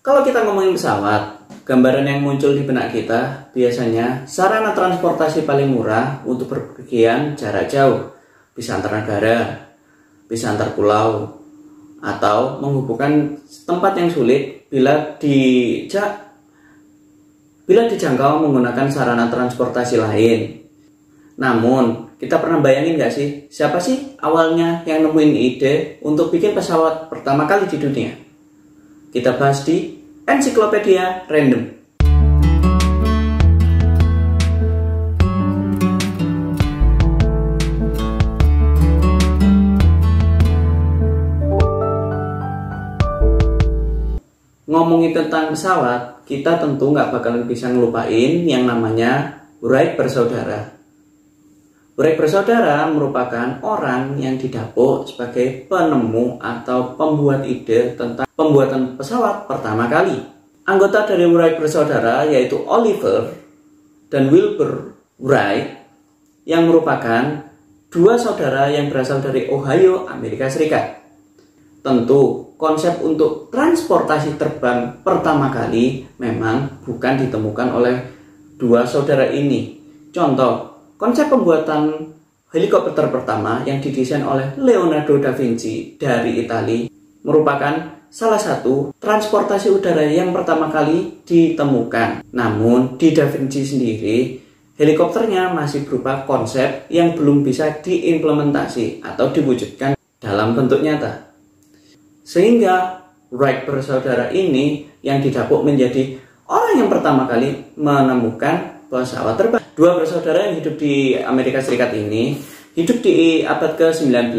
Kalau kita ngomongin pesawat, gambaran yang muncul di benak kita biasanya sarana transportasi paling murah untuk bepergian jarak jauh, bisa antar negara, bisa antar pulau, atau menghubungkan tempat yang sulit bila dijangkau menggunakan sarana transportasi lain. Namun, kita pernah bayangin nggak sih, siapa sih awalnya yang nemuin ide untuk bikin pesawat pertama kali di dunia? Kita bahas di Ensiklopedia Random. Ngomongin tentang pesawat, kita tentu nggak bakalan bisa ngelupain yang namanya Wright bersaudara. Wright bersaudara merupakan orang yang didapuk sebagai penemu atau pembuat ide tentang pembuatan pesawat pertama kali. Anggota dari Wright bersaudara yaitu Oliver dan Wilbur Wright yang merupakan dua saudara yang berasal dari Ohio, Amerika Serikat. Tentu, konsep untuk transportasi terbang pertama kali memang bukan ditemukan oleh dua saudara ini. Contoh, konsep pembuatan helikopter pertama yang didesain oleh Leonardo da Vinci dari Italia merupakan salah satu transportasi udara yang pertama kali ditemukan. Namun, di Da Vinci sendiri, helikopternya masih berupa konsep yang belum bisa diimplementasi atau diwujudkan dalam bentuk nyata. Sehingga Wright bersaudara ini yang didapuk menjadi orang yang pertama kali menemukan pesawat terbang. Dua bersaudara yang hidup di Amerika Serikat ini hidup di abad ke-19,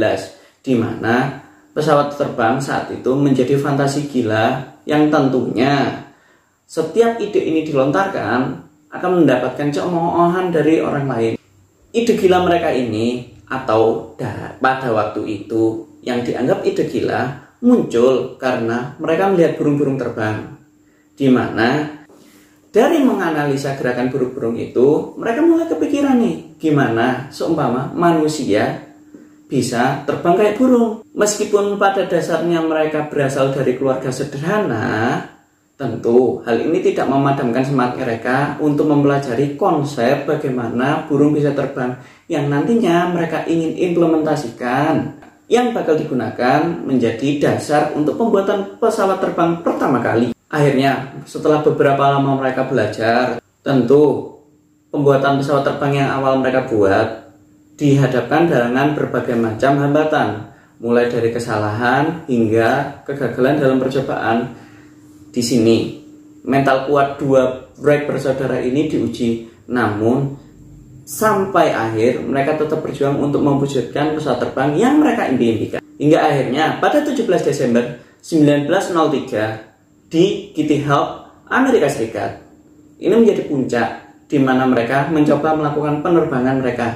di mana pesawat terbang saat itu menjadi fantasi gila yang tentunya setiap ide ini dilontarkan akan mendapatkan cemoohan dari orang lain. Ide gila mereka ini atau pada waktu itu yang dianggap ide gila muncul karena mereka melihat burung-burung terbang, di mana dari menganalisa gerakan burung-burung itu mereka mulai kepikiran nih, gimana seumpama manusia bisa terbang kayak burung. Meskipun pada dasarnya mereka berasal dari keluarga sederhana, tentu hal ini tidak memadamkan semangat mereka untuk mempelajari konsep bagaimana burung bisa terbang yang nantinya mereka ingin implementasikan, yang bakal digunakan menjadi dasar untuk pembuatan pesawat terbang pertama kali. Akhirnya, setelah beberapa lama mereka belajar, tentu pembuatan pesawat terbang yang awal mereka buat dihadapkan dengan berbagai macam hambatan, mulai dari kesalahan hingga kegagalan dalam percobaan. Di sini, mental kuat dua Wright bersaudara ini diuji, namun sampai akhir mereka tetap berjuang untuk mewujudkan pesawat terbang yang mereka impikan. Hingga akhirnya pada 17 Desember 1903 di Kitty Hawk, Amerika Serikat, ini menjadi puncak di mana mereka mencoba melakukan penerbangan mereka.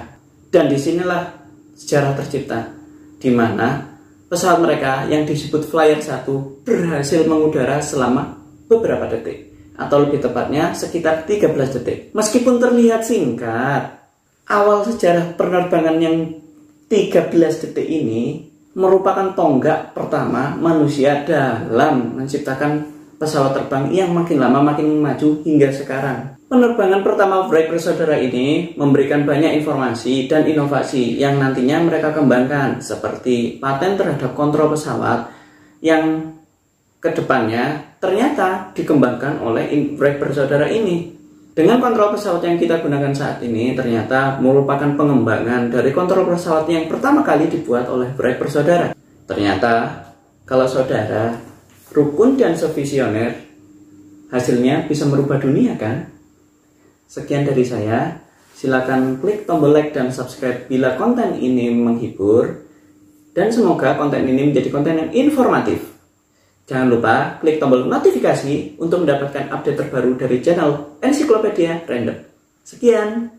Dan disinilah sejarah tercipta, di mana pesawat mereka yang disebut Flyer 1 berhasil mengudara selama beberapa detik, atau lebih tepatnya sekitar 13 detik. Meskipun terlihat singkat, awal sejarah penerbangan yang 13 detik ini merupakan tonggak pertama manusia dalam menciptakan pesawat terbang yang makin lama makin maju hingga sekarang. Penerbangan pertama Wright bersaudara ini memberikan banyak informasi dan inovasi yang nantinya mereka kembangkan, seperti paten terhadap kontrol pesawat yang kedepannya ternyata dikembangkan oleh Wright bersaudara ini. Dengan kontrol pesawat yang kita gunakan saat ini ternyata merupakan pengembangan dari kontrol pesawat yang pertama kali dibuat oleh Wright bersaudara. Ternyata kalau saudara rukun dan sevisioner, hasilnya bisa merubah dunia kan? Sekian dari saya. Silakan klik tombol like dan subscribe bila konten ini menghibur, dan semoga konten ini menjadi konten yang informatif. Jangan lupa klik tombol notifikasi untuk mendapatkan update terbaru dari channel Ensiklopedia Random. Sekian.